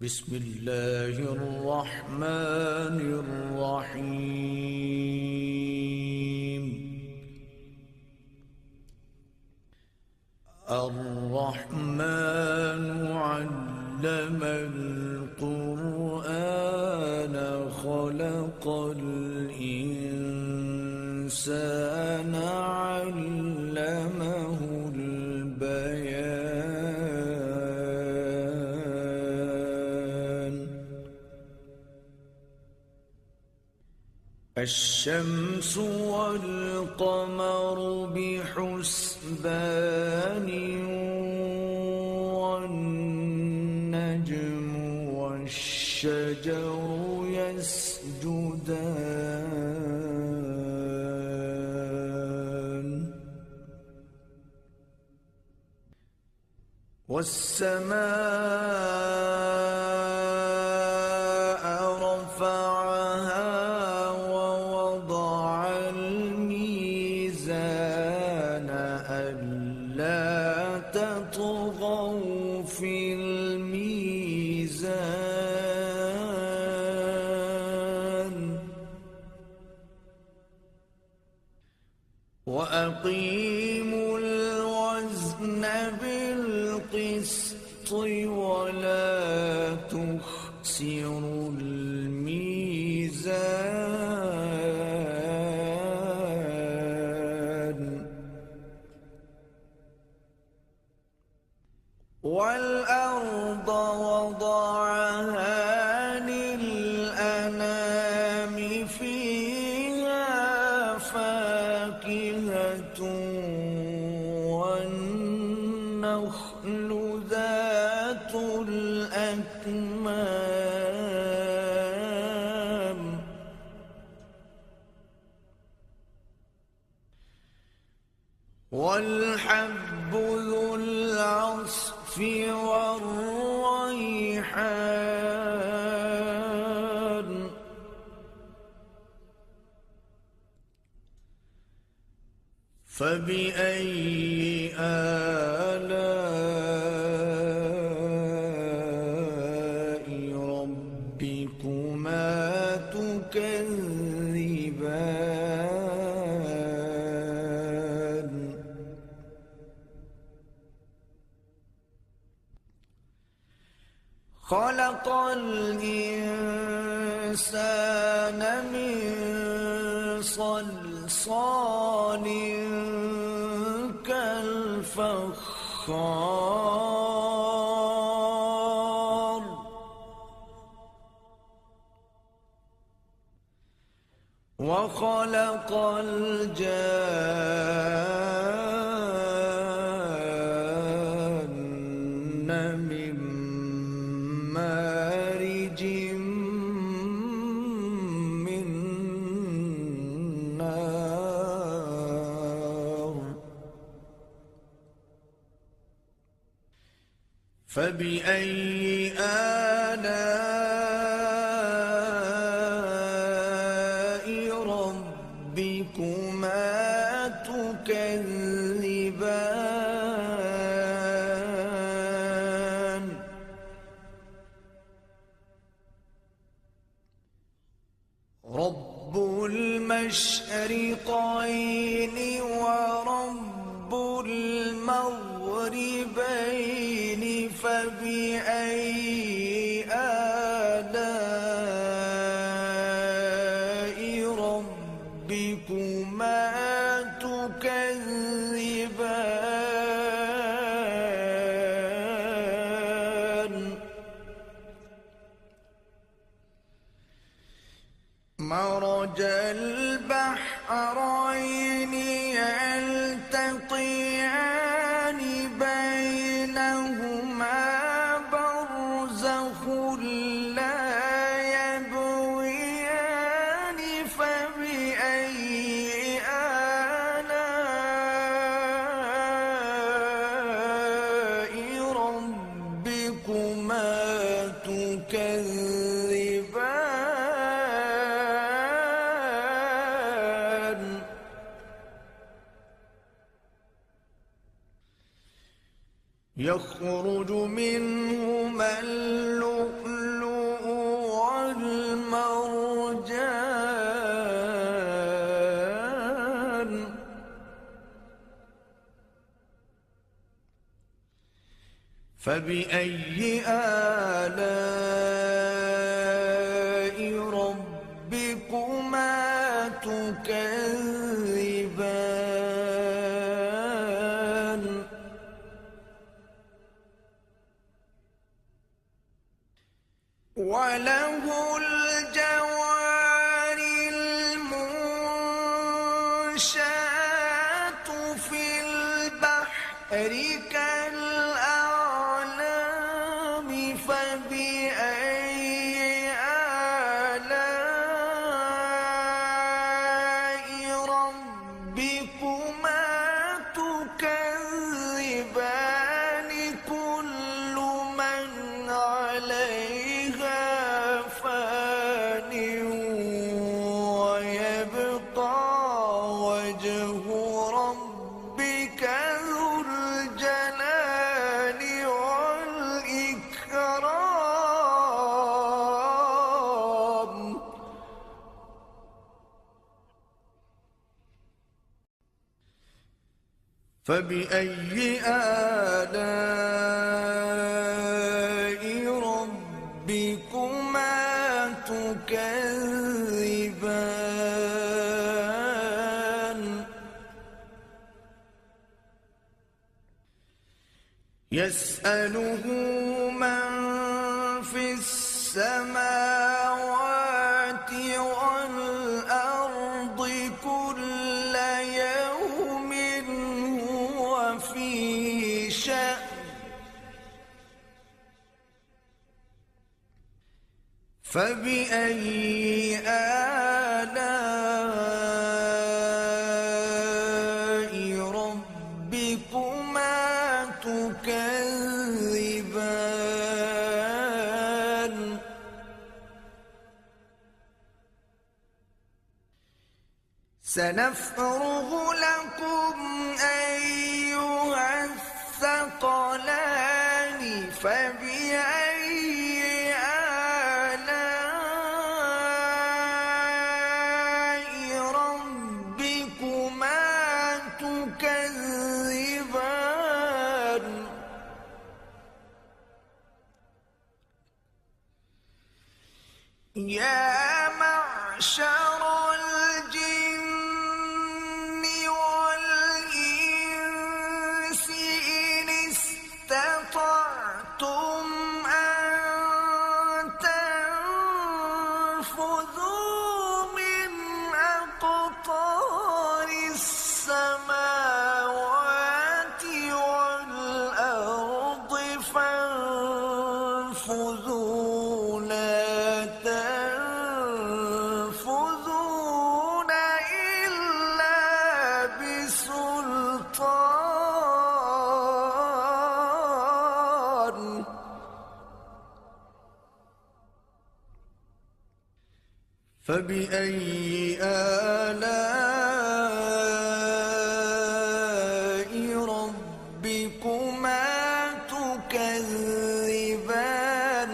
بسم الله الرحمن الرحيم. الرحمن علم القرآن خلق الإنسان علمه البيان. الشمس والقمر بحسبان والنجم والشجر يسجدان والسماء رفعها ووضع الميزان ألا تطغوا في الميزان وأقيموا الوزن بالقسط ولا تخسروا الميزان والأرض وضعها للأنام فيها فاكهة والنخل ذات الأكمام والحب ذو العصف والريحان فبأي آلاء ربكما تكذبان خلق الإنسان من صلصال كالفخار وخلق الجان من مارج من نار فبأي آلاء ربكما تكذبان رب المشرقين ورب المغربين فبأي آلاء ربكما تكذبان مرج البحرين يلتقيان بينهما برزخ لا يبغيان فبأي آلاء ربكما تكذبان يخرج منهما اللؤلؤ فبأي آلاء ربكما تكذبان وله الجوار المنشآت في البحر كالأعلام فبأي آلاء ربكما تكذبان كل من عليها فان ويبقى وجه ربك ذو الجلال والإكرام فبأي آلاء ربكما تكذبان يسأله من في السماوات والأرض كل يوم هو في شأن فبأي آلاء ربكما تكذبان سنفرغ لكم أيها الثقلان فبأي آلاء ربكما تكذبان يا معشر الجن والإنس إن استطعتم أن تنفذوا من أقطار السماوات والأرض فانفذوا لا تنفذون إلا بسلطان فبأي آلاء ربكما تكذبان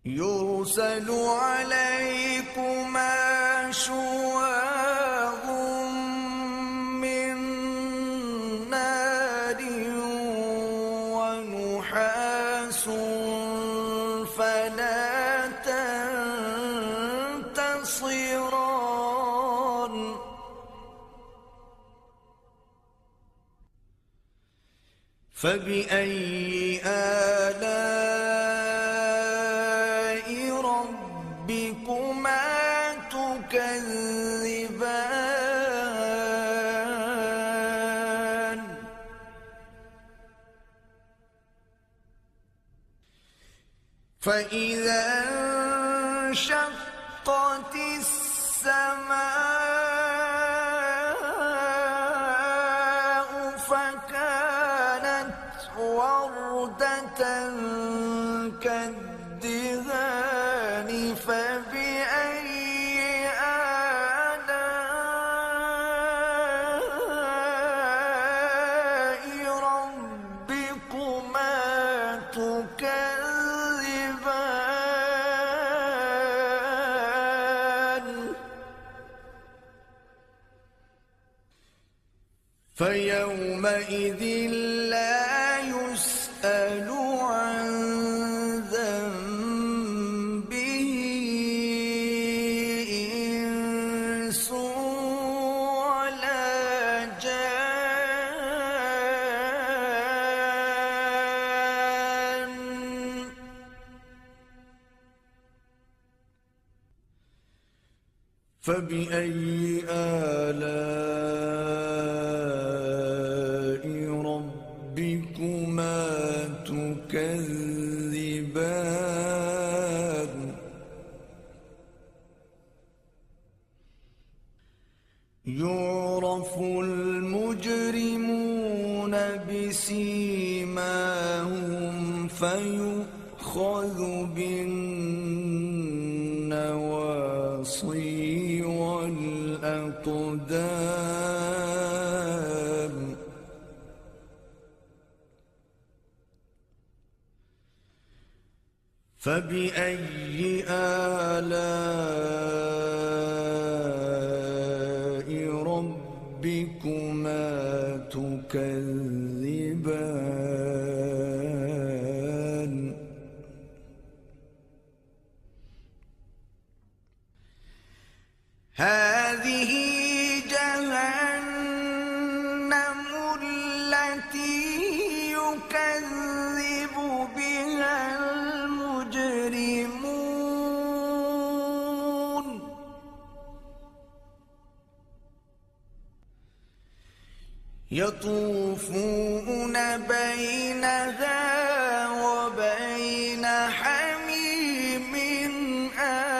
يرسل عليكما شواظ من نار ونحاس فلا تنتصران فبأي آلاء ربكما تكذبان فإذا انشقت السماء فكانت وردة كالدهان فبأي آلاء ربكما تكذبان فيومئذ لا يسأل عن ذنبه إنس ولا جان. فبأي آلاء ربكما تكذبان. يعرف المجرمون بسيماهم فيؤخذ بالنواصي والأقدام. فبأي آلاء ربكما تكذبان. هذه جهنم التي يكذب بها المجرمون. يطوفون بينها وبين حميم آن.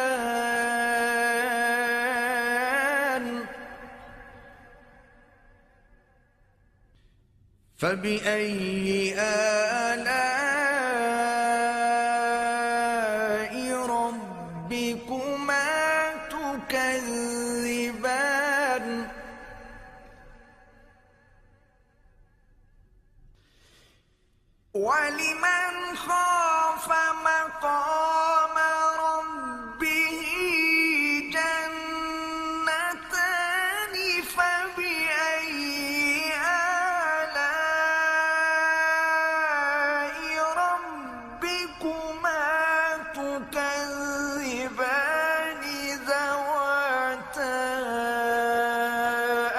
فبأي آلاء ربكما تكذبان. ولمن خاف مقام ربه جنتان. فبأي آلاء ربكما تكذبان ذواتا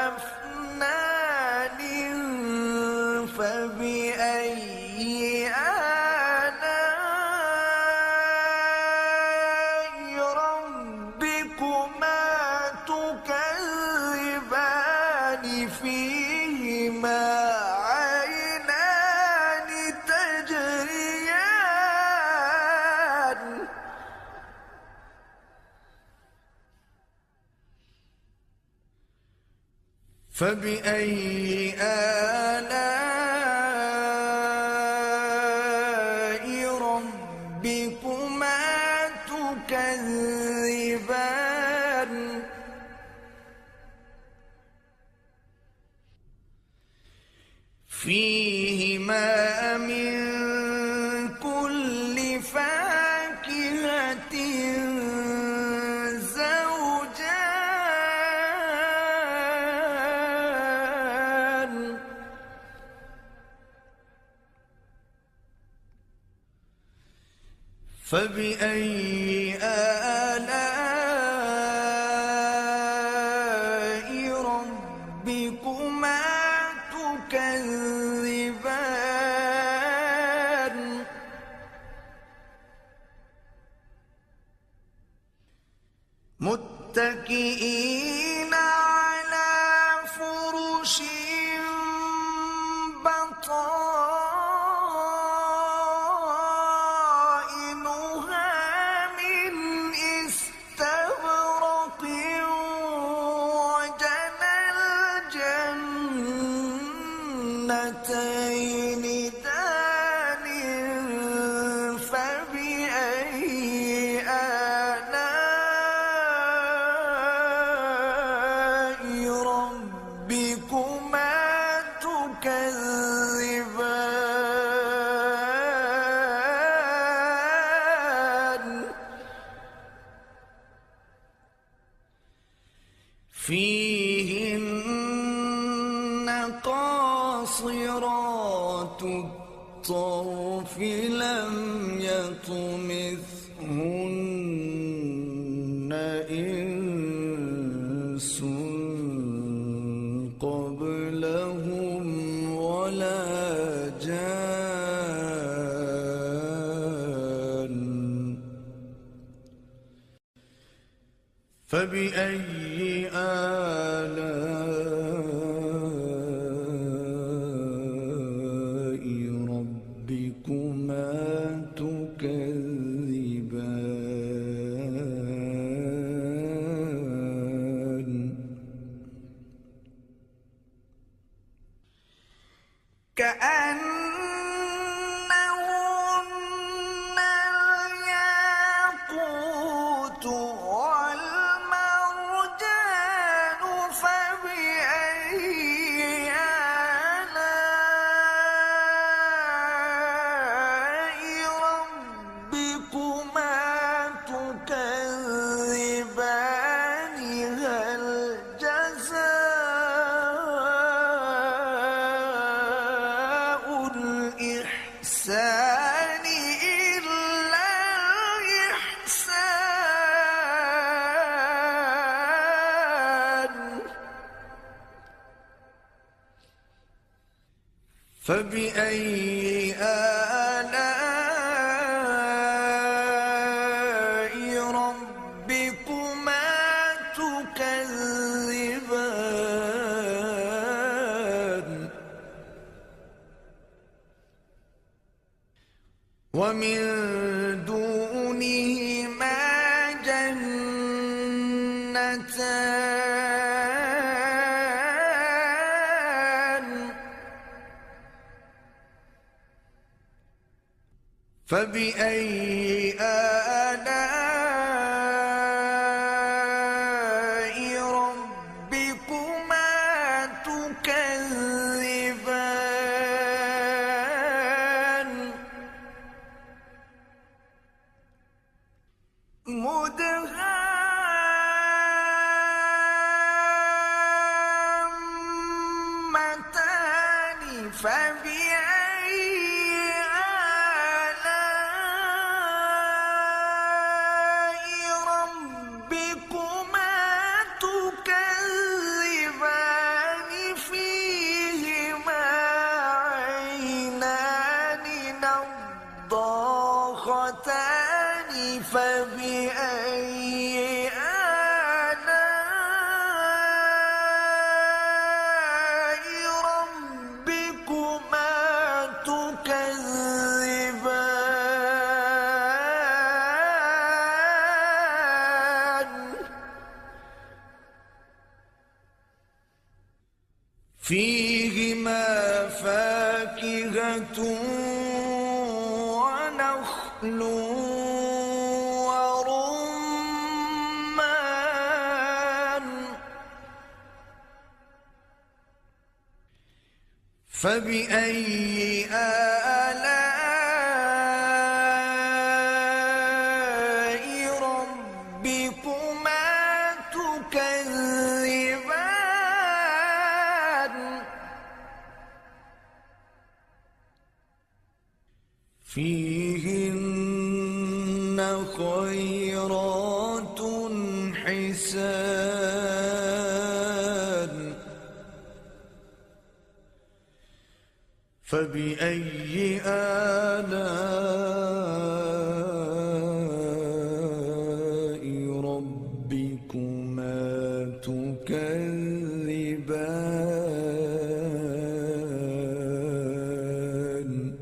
أفنان. فبأي آلاء ربكما تكذبان فيهما عينان تجريان. فبأي آلاء ربكما تكذبان. فيهما من كل فاكهة زوجان. فبأي آلاء ربكما تكذبان. متكئين على فرش بطائنها من استبرق. وجنى الجنتين دان. فبأي آلاء الطرف لم يطمثهن إنس قبلهم ولا جان فبأي آلاء ربكما تكذبان كأنهن الياقوت والمرجان فبأي آلاء ربكما تكذبان هل جزاء الإحسان إلا الإحسان فبأي آلاء ربكما تكذبان ومن دونهما جنتان فبأي آلاء ربكما تكذبان مدهامتان فبأي آلاء ربكما تكذبان فيهما عينان نضاختان فبأي آلاء ربكما تكذبان فيهما فاكهة ونخل ورمان فبأي آلاء ربكما تكذبان فيهن خيرات حسان فبأي آلاء ربكما تكذبان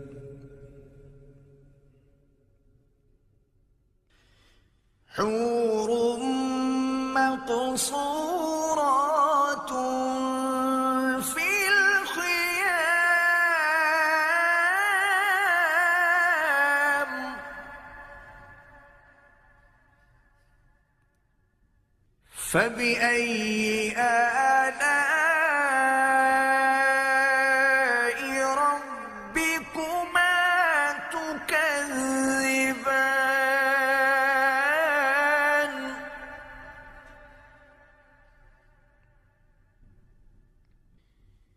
حور مقصورات في الخيام فبأي آلاء ربكما تكذبان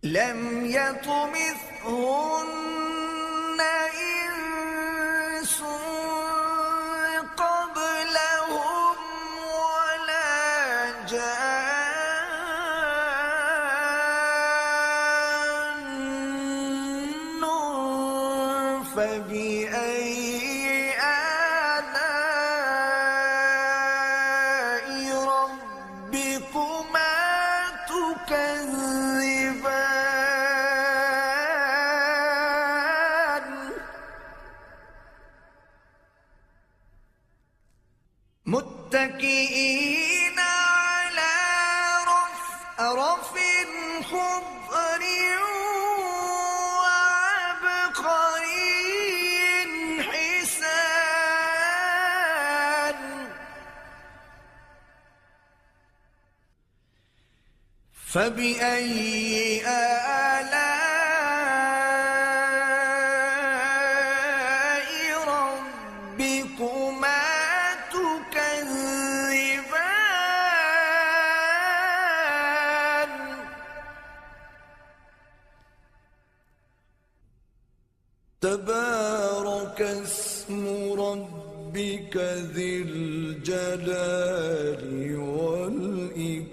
لم يطمثهن فبأي آلاء ربكما تكذبان متكئين على رفرف خضر وعبقري حسان فبأي آلاء ربكما تكذبان تبارك اسم ربك ذي الجلال والإكرام